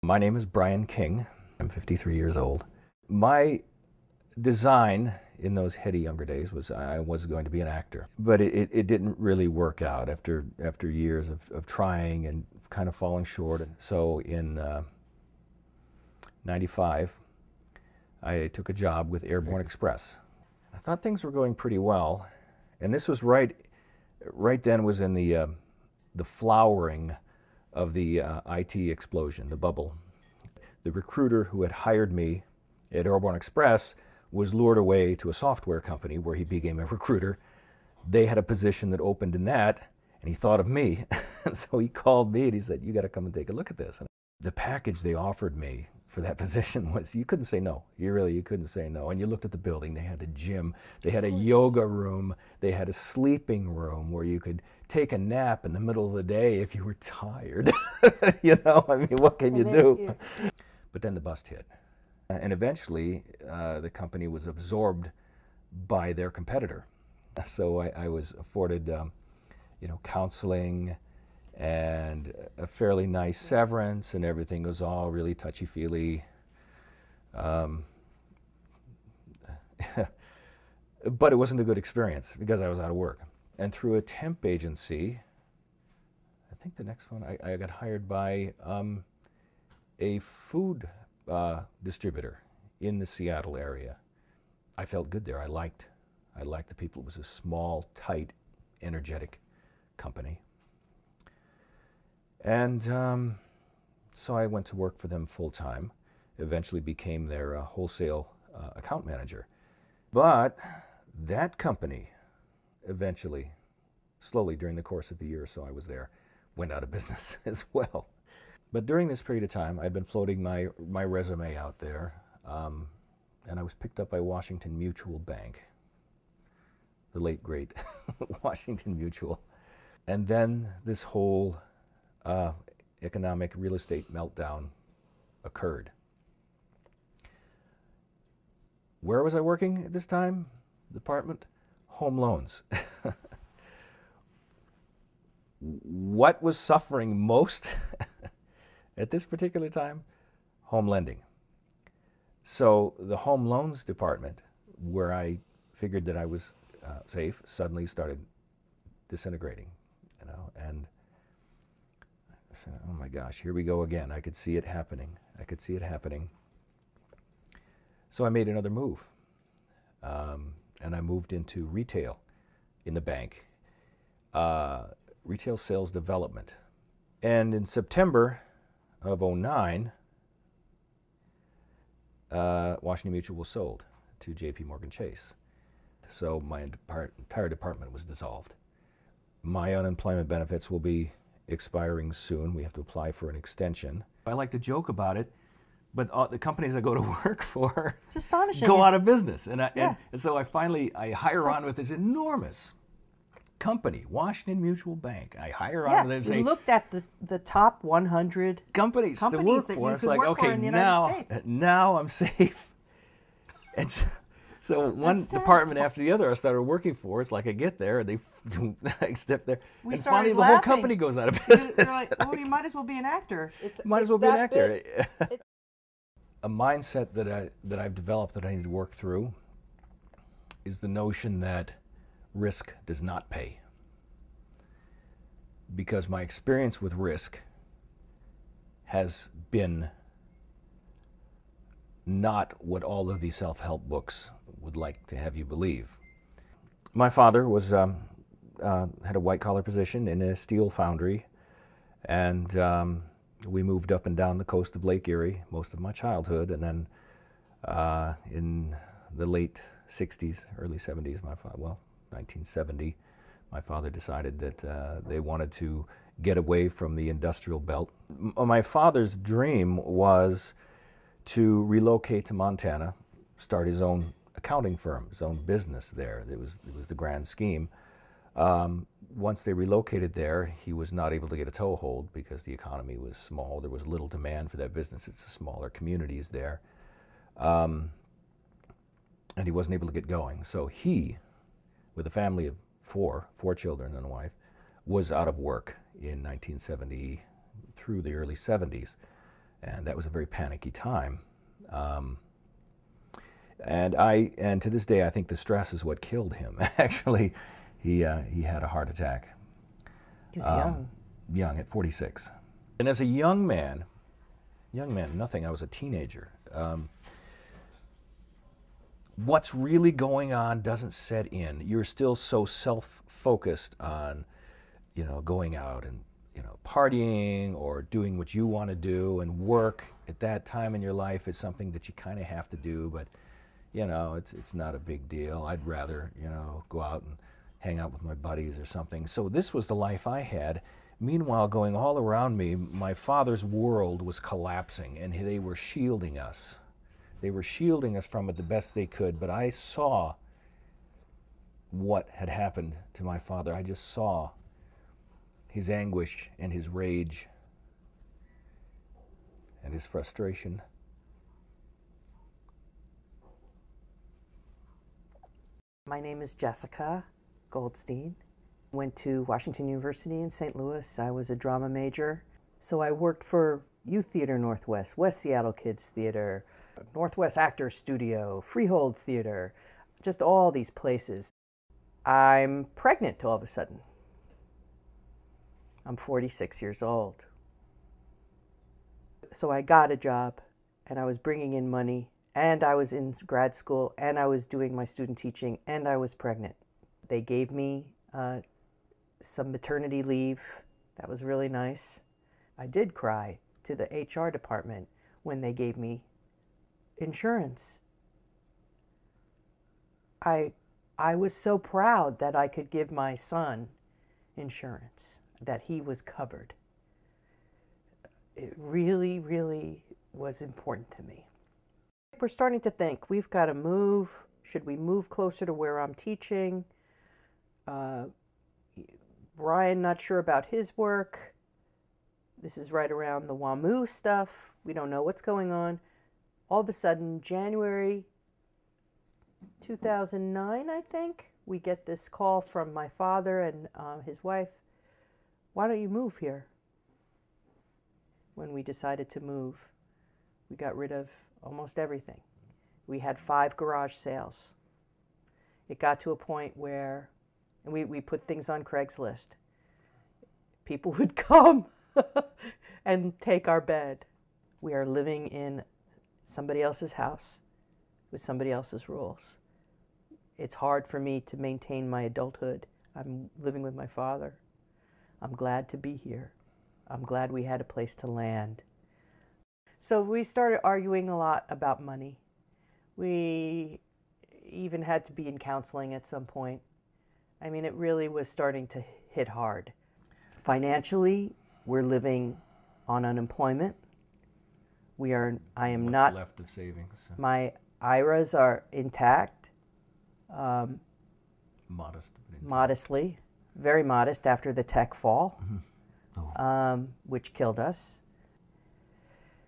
My name is Brian King. I'm 53 years old. My design in those heady younger days was I was going to be an actor, but it didn't really work out after years of trying and kind of falling short. So in '95, I took a job with Airborne Express. I thought things were going pretty well, and this was right then was in the flowering of the IT explosion, the bubble. The recruiter who had hired me at Airborne Express was lured away to a software company where he became a recruiter. They had a position that opened in that, and he thought of me. And so he called me and he said, "You got to come and take a look at this." And the package they offered me for that position was, you couldn't say no. You couldn't say no. And you looked at the building, they had a gym, they had a yoga room, they had a sleeping room where you could take a nap in the middle of the day if you were tired. You know, I mean, what can you do? But then the bust hit. And eventually, the company was absorbed by their competitor. So I was afforded, you know, counseling and a fairly nice severance, and everything was all really touchy-feely. But it wasn't a good experience because I was out of work. And through a temp agency, I think the next one, I got hired by a food distributor in the Seattle area. I felt good there. I liked the people. It was a small, tight, energetic company. And so I went to work for them full-time, eventually became their wholesale account manager. But that company eventually, slowly during the course of the year or so I was there, went out of business as well. But during this period of time, I'd been floating my resume out there, and I was picked up by Washington Mutual Bank, the late, great Washington Mutual. And then this whole economic real estate meltdown occurred. Where was I working at this time? Department? Home loans. What was suffering most at this particular time? Home lending. So the home loans department, where I figured that I was safe, suddenly started disintegrating, you know, and I said, oh my gosh, here we go again. I could see it happening. I could see it happening. So I made another move, and I moved into retail in the bank, retail sales development. And in September of '09, Washington Mutual was sold to JP Morgan Chase. So my entire department was dissolved. My unemployment benefits will be expiring soon. We have to apply for an extension. I like to joke about it, but the companies I go to work for go out of business. And so I hire on with this enormous company, Washington Mutual Bank. I hire on with it and say, looked at the top 100 companies to work for. It's like, okay, now I'm safe. And so one department after the other I started working for, it's like I get there, and I step there, and finally the whole company goes out of business. You're like, oh, you might as well be an actor. Might as well be an actor. A mindset that I've developed that I need to work through is the notion that risk does not pay. Because my experience with risk has been not what all of these self-help books would like to have you believe. My father was had a white-collar position in a steel foundry, and we moved up and down the coast of Lake Erie most of my childhood, and then in the late 60s, early 70s, 1970, my father decided that they wanted to get away from the industrial belt. My father's dream was to relocate to Montana, start his own accounting firm, his own business there. It was the grand scheme. Once they relocated there, he was not able to get a toehold because the economy was small. There was little demand for that business. It's a smaller communities there. And he wasn't able to get going. So he, with a family of four children and a wife, was out of work in 1970 through the early 70s. and that was a very panicky time. And to this day, I think the stress is what killed him. Actually, he had a heart attack. He was young. Young, at 46. And as a young man, nothing, I was a teenager. What's really going on doesn't set in. You're still so self-focused on, going out and, partying or doing what you want to do, and work at that time in your life is something that you kind of have to do, but, it's not a big deal. I'd rather, go out and hang out with my buddies or something. So this was the life I had. Meanwhile, going all around me, my father's world was collapsing, and they were shielding us. They were shielding us from it the best they could, but I saw what had happened to my father. I just saw his anguish and his rage and his frustration. My name is Jessica Goldstein. Went to Washington University in St. Louis. I was a drama major. So I worked for Youth Theater Northwest, West Seattle Kids Theater, Northwest Actors Studio, Freehold Theater, just all these places. I'm pregnant all of a sudden. I'm 46 years old. So I got a job, and I was bringing in money, and I was in grad school, and I was doing my student teaching, and I was pregnant. They gave me some maternity leave. That was really nice. I did cry to the HR department when they gave me insurance. I was so proud that I could give my son insurance, that he was covered. It really, really was important to me. We're starting to think, we've got to move. Should we move closer to where I'm teaching? Brian, not sure about his work. This is right around the WAMU stuff. We don't know what's going on. All of a sudden, January 2009, I think, we get this call from my father and his wife. Why don't you move here? When we decided to move, we got rid of almost everything. We had 5 garage sales. It got to a point where we put things on Craigslist. People would come and take our bed. We are living in somebody else's house with somebody else's rules. It's hard for me to maintain my adulthood. I'm living with my father. I'm glad to be here. I'm glad we had a place to land. So we started arguing a lot about money. We even had to be in counseling at some point. I mean, it really was starting to hit hard. Financially, we're living on unemployment. I am not. What's left of savings? My IRAs are intact. Modestly, very modest after the tech fall, which killed us.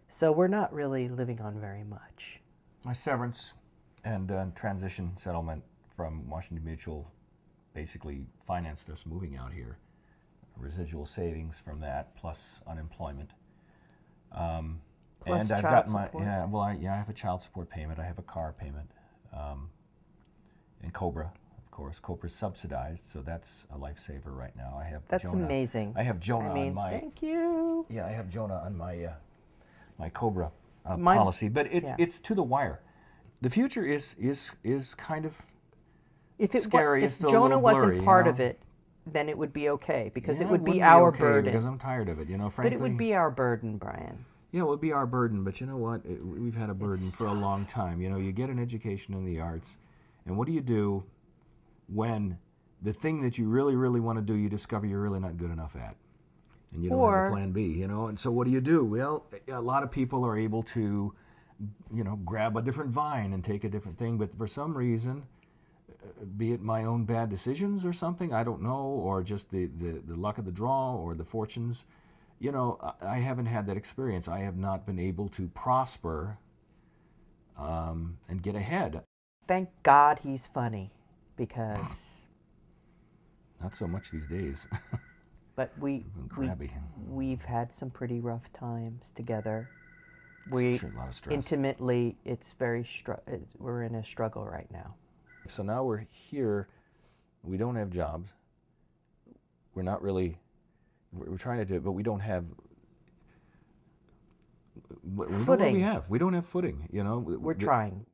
So we're not really living on very much. My severance and transition settlement from Washington Mutual basically financed us moving out here. Residual savings from that, plus unemployment. Plus and I've child got support. I have a child support payment. I have a car payment, and Cobra, of course. Cobra's subsidized, so that's a lifesaver right now. I have That's Jonah. amazing. I have Jonah on my. Thank you. Yeah, I have Jonah on my my Cobra policy, but it's to the wire. The future is kind of scary. If It's still a Jonah little blurry, wasn't part of it, then it would be okay, because it would be wouldn't our okay burden. because I'm tired of it, frankly. But it would be our burden, Brian. Yeah, it would be our burden, but you know what? We've had a burden for a long time. You get an education in the arts, and what do you do when the thing that you really, really want to do, you discover you're really not good enough at? And you don't have a plan B, And so what do? Well, a lot of people are able to, grab a different vine and take a different thing, but for some reason, be it my own bad decisions or something, I don't know, or just the luck of the draw or the fortunes, I haven't had that experience. I have not been able to prosper and get ahead. Thank God he's funny, because... Not so much these days. But we've had some pretty rough times together. We a lot of stress. intimately, it's very we're in a struggle right now. So now we're here. We don't have jobs. We're not really. We're trying to do it, but we don't have. We Footing. know what we have. We don't have footing. You know. We're trying.